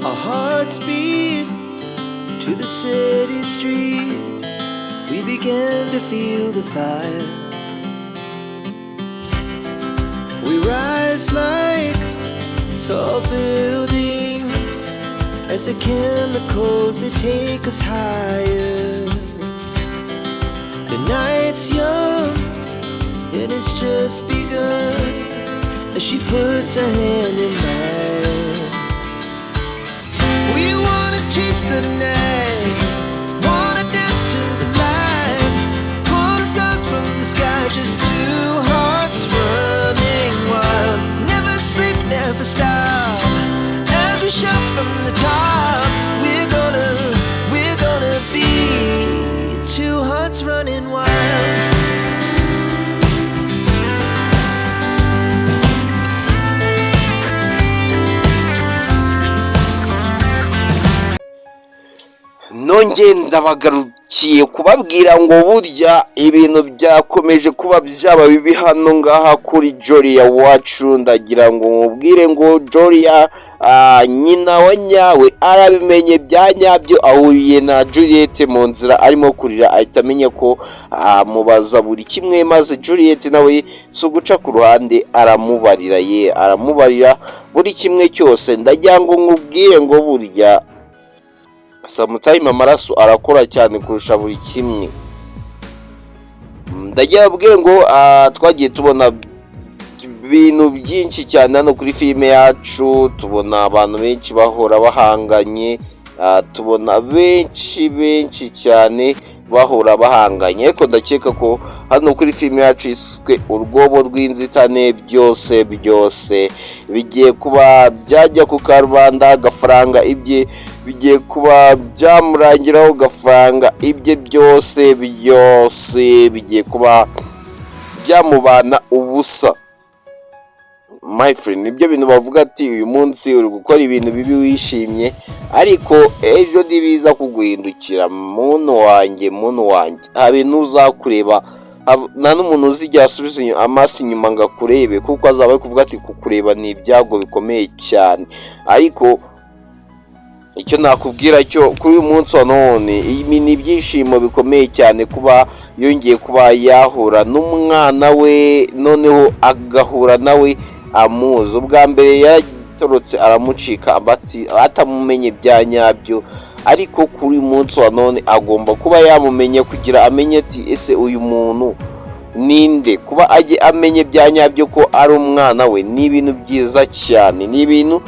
Our hearts beat to the city streets. We began to feel the fire. We rise like tall buildings as the chemicals they take us higher. The night's young and it's just begun as she puts her hand in mine. We wanna chase the night, wanna dance to the light, pull the stars from the sky, just two hearts running wild. Never sleep, never stop, as we shout from the top. We're gonna be two hearts running wild. nongeye ndabagarukiye kubabwira ngo burya ibintu byakomeje kuba byaba bibi hano ngaha kuri Joria wacu. Ndagira ngo mubwire ngo Joria nyina wa nyawe arabimenye bya nyabyo, ahuriye na Juliet mu nzira arimo kurira, ahita amenya ko amubaza buri kimwe, maze Juliet nawe si uguca ku ruhande aramubarira buri kimwe cyose. Ndagira ngo nkubwire ngo burya sometimes amaraso arakora cyane kurusha buri kimwe. Ndagira babwire ngo twagiye tubona ibintu byinshi cyane hano kuri filime yacu, tubona abantu benshi bahora bahanganye, tubona benshi cyane bahora bahanganye, ariko ndakeka ko hano kuri filime yacu iswe urwobo rw'inzitane byose bigiye kuba byajya ku karubanda, agafaranga ibye bigiye kuba byamurangiraho, gafaranga ibye byose bigiye kuba byamubana ubusa. My friend, nibyo bintu bavuga ati uyu munsi uri gukora ibintu bibi wishimye, ariko ejo ntibiza kuguhindukira. muntu wanjye habe n'uzakureba, nta n'umuntu uzijya asubiza amaso inyuma ngo akurebe, kuko azaba ari kuvuga ati kukureba ni ibyago bikomeye cyane. Ariko icyo nakubwira cyo kuri uyu munsi wa none, ni ibyishimo bikomeye cyane kuba yongeye kuba yahura n'umwana we, noneho agahura nawe amuzi. Ubwa mbere yatorotse aramucika atamumenye bya nyabyo, ariko kuri uyu munsi wa none agomba kuba yamumenye kugira amenye ati ese uyu muntu ninde. Kuba ajye amenye bya nyabyo ko ari umwana we ni ibintu byiza cyane, ni ibintu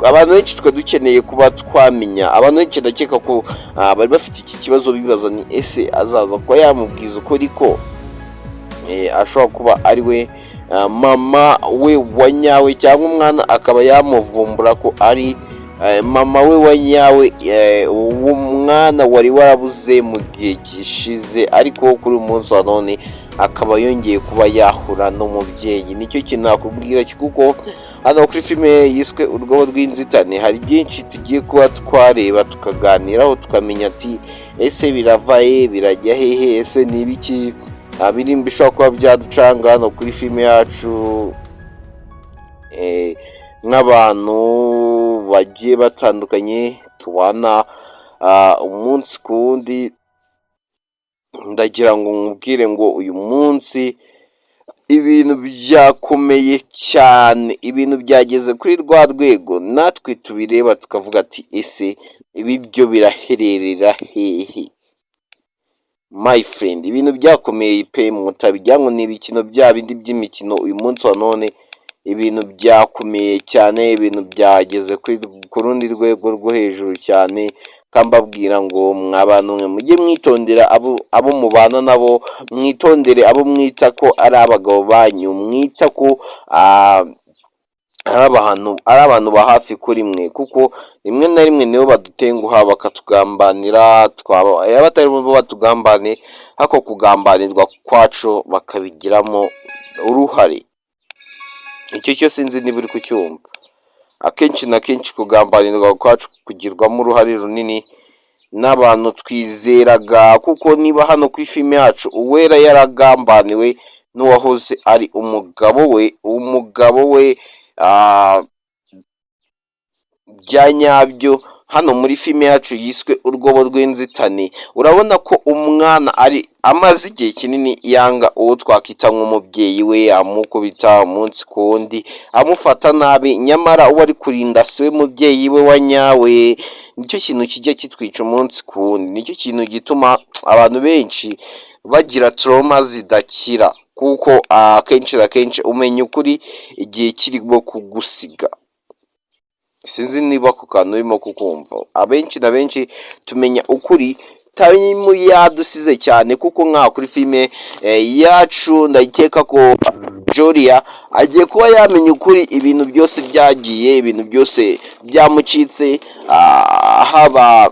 abantu benshi twe dukeneye kuba twamenya. Abantu benshi ndakeka ko bari bafite iki kibazo bibaza ni ese azaza kuba yamubwiza ukuri ko ashobora kuba ari we mama we wa nyawe, cyangwa umwana akaba yamuvumbura ko ari mama we wa nyawe, uwo mwana wari warabuze mu gihe gishize, ariko kuri uyu munsi wa none akaba yongeye kuba yahura n'umubyeyi. Nicyo kintu nakubwira, kuko hano kuri filime yiswe urwobo rw'inzitane hari byinshi tugiye kuba twareba tukaganiraho, tukamenya ati ese birava he birajya hehe, ese ni ibiki birimba bishobora kuba byaducanga hano kuri filime yacu nk'abantu bagiye batandukanye tubana umunsi ku wundi. Ndagira ngo nkubwire ngo uyu munsi ibintu byakomeye cyane, ibintu byageze kuri rwa rwego natwe tubireba tukavuga ati ese ibi byo birahererera hehe. My friend, ibintu byakomeye pe, mutabijya ngo ni ibikino bya bindi by'imikino. Uyu munsi wa none ibintu byakomeye cyane, ibintu byageze ku rundi rwego rwo hejuru cyane. Kambabwira ngo mwabantu mwe mujye mwitondera abo mubana nabo, mwitondere abo mwita ko ari abagabo banyu, mwita ko ari abantu ba hafi kuri mwe, kuko rimwe na rimwe nibo badutenguha bakatugambanira, twaba batari bo batugambane, hako kugambanirwa kwacu bakabigiramo uruhare. Icyo cyo sinzi niba uri kucyumva. Akenshi na kenshi kugambanirwa kwacu kugirwamo uruhare runini n'abantu twizeraga, kuko niba hano ku filime yacu Uwera yaragambaniwe n'uwahoze ari umugabo we bya nyabyo hano muri filime yacu yiswe urwobo rw'inzitane. Urabona ko umwana ari amaze igihe kinini yanga uwo twakwita nk'umubyeyi we, amukubita umunsi ku wundi, amufata nabi, nyamara uwo ari kurinda si we mubyeyi we wa nyawe. Nicyo kintu kijya kitwica umunsi ku wundi, nicyo kintu gituma abantu benshi bagira trauma zidakira, kuko akenshi na kenshi umenya ukuri igihe kirimo kugusiga. Sinzi niba ako kantu urimo kukumva. Abenshi na benshi tumenya ukuri tayimu yadusize cyane, kuko nka kuri filime yacu ndakeka ko Joria agiye kuba yamenya ukuri, ibintu byose byagiye, ibintu byose byamucitse, haba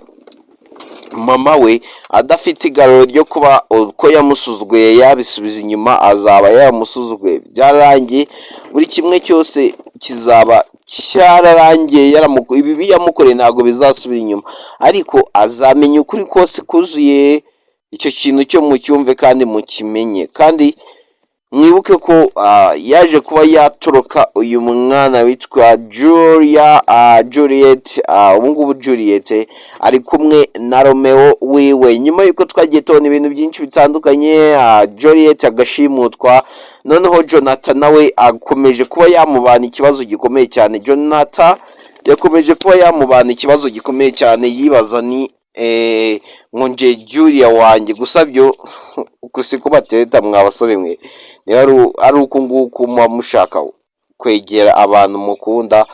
mama we adafite igaruro ryo kuba uko yamusuzuguye yabisubiza inyuma, azaba yamusuzuguye byararangiye, buri kimwe cyose kizaba cyararangiye, ibibi yamukoreye ntabwo bizasubira inyuma, ariko azamenya ukuri kose kuzuye. Icyo kintu cyo mucyumve kandi mukimenye, kandi mwibuke ko yaje kuba yatoroka uyu mwana witwa Juliet. Ubungubu Juliet ari kumwe na Romeo wiwe, nyuma y'uko twagiye tubona ibintu byinshi bitandukanye, Juliet agashimutwa, noneho Jonathan nawe akomeje kuba yamubana ikibazo gikomeye cyane. Jonathan yakomeje kuba yamubana ikibazo gikomeye cyane, yibaza ni nkonje Julia wanjye, gusa byo gusa ko batereta mwa basore mwe, ari uko nguko muba mushaka kwegera abantu mukunda,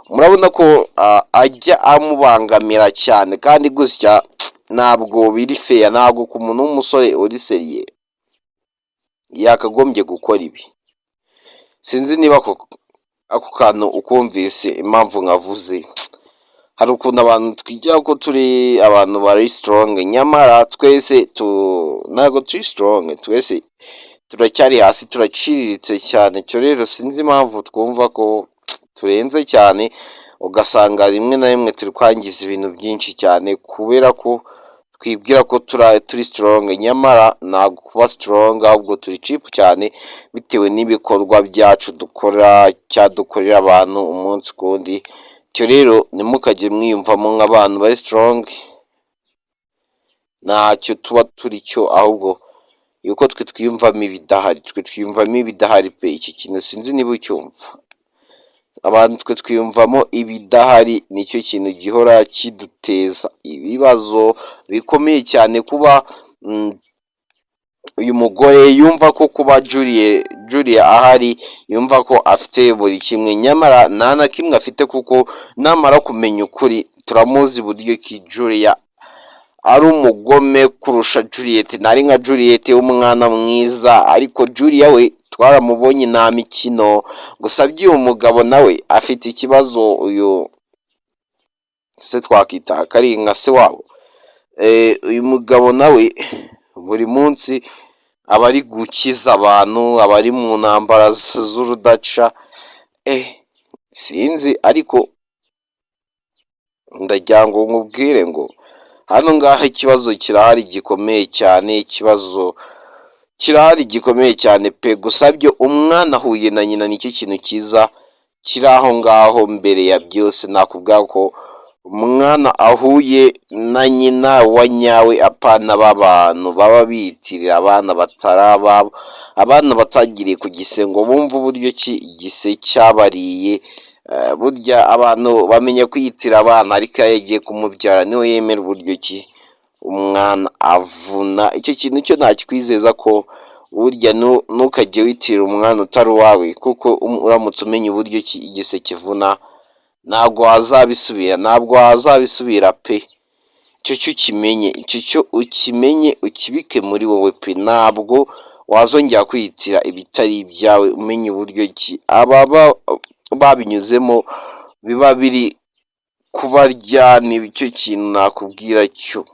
murabona ko ajya amubangamira cyane, kandi gutya ntabwo biri fair, ntabwo ku muntu w'umusore uri seriye yakagombye gukora ibi. Sinzi niba ako kantu ukumvise impamvu nkavuze. Hari ukuntu abantu twigira ko turi abantu bari strong, nyamara twese ntabwo turi strong, twese turacyari hasi, turaciriritse cyane. Cyo rero sinzi impamvu twumva ko turenze cyane, ugasanga rimwe na rimwe turi kwangiza ibintu byinshi cyane, kubera ko twibwira ko turi strong, nyamara ntabwo kuba strong, ahubwo turi cheap cyane bitewe n'ibikorwa byacu dukora cyangwa dukorera abantu umunsi ku wundi. Cyo rero ntimukajye mwiyumvamo nk'abantu bari strong, ntacyo tuba turi cyo, ahubwo yuko twe twiyumvamo ibidahari, twe twiyumvamo ibidahari pe. Iki kintu sinzi niba ucyumva, abantu twe twiyumvamo ibidahari, nicyo kintu gihora kiduteza ibibazo bikomeye cyane. Kuba uyu mugore yumva ko kuba Julia ahari, yumva ko afite buri kimwe, nyamara nta na kimwe afite, kuko namara kumenya ukuri turamuzi buryo ki Julia ari umugome kurusha Juliet. Ntari nka Juliet w'umwana mwiza, ariko Julia we twaramubonye nta mikino, gusa by'uyu mugabo nawe afite ikibazo. Uyu se twakwita kari nka se wabo, uyu mugabo nawe buri munsi aba ari gukiza abantu, aba ari mu ntambara z'urudaca. Sinzi, ariko ndagira ngo nkubwire ngo hano ngaha ikibazo kirahari gikomeye cyane, ikibazo kirahari gikomeye cyane pe. Gusa byo umwana ahuye na nyina nicyo kintu cyiza kiri aho ngaho. Mbere ya byose nakubwira ko umwana ahuye na nyina wa nyawe, apana b'abantu baba biyitirira abana batarababo, abana batagiriye ku gise ngo bumve uburyo ki igise cyabariye. Burya abantu bamenya kwiyitira abana, ariko iyo yagiye kumubyara niho yemera uburyo ki umwana avuna. Icyo kintu cyo ntakikwizeza ko burya ntukajye witira umwana utari uwawe, kuko uramutse umenya uburyo ki igise kivuna ntabwo wazabisubira pe. Icyo cyo ukimenye, icyo cyo ukimenye, ukibike muri wowe pe. Ntabwo wazongera kwiyitira ibitari ibyawe, umenye uburyo ki ababa babinyuzemo biba biri kubarya. Nicyo kintu nakubwira cyo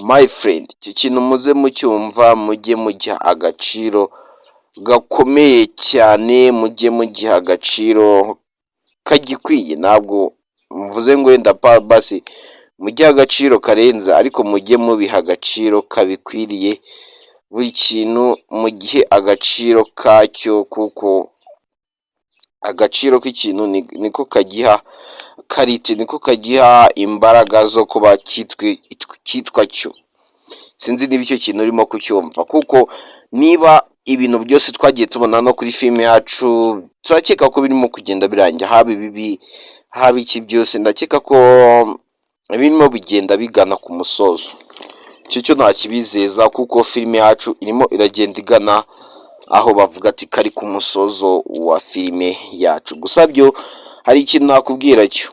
my friend, icyo kintu muze mucyumva, mujye mugiha agaciro gakomeye cyane, mujye mugiha agaciro kagikwiye. Ntabwo mvuze ngo wenda basi mujye agaciro karenze, ariko mujye mubiha agaciro kabikwiriye. Buri kintu mu gihe agaciro kacyo, kuko agaciro k'ikintu niko kagiha karite, niko kagiha imbaraga zo kuba kitwa cyo. Sinzi niba icyo kintu urimo kucyumva, kuko niba ibintu byose twagiye tubona no kuri filime yacu turakeka ko birimo kugenda birangira, haba ibibi haba iki byose, ndakeka ko birimo bigenda bigana ku musozo. Icyo cyo ntakibizeza, kuko filime yacu irimo iragenda igana aho bavuga ati kari ku musozo wa filime yacu. Gusa byo hari ikintu nakubwira cyo,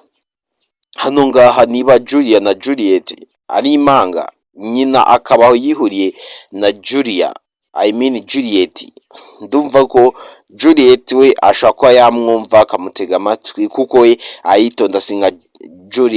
hano ngaha niba Julia na Juliet ari impanga, nyina akabaho yihuriye na Juliet, ndumva ko Juliet we ashobora kuba yamwumva akamutega amatwi, kuko we ayitonda singa Juliet.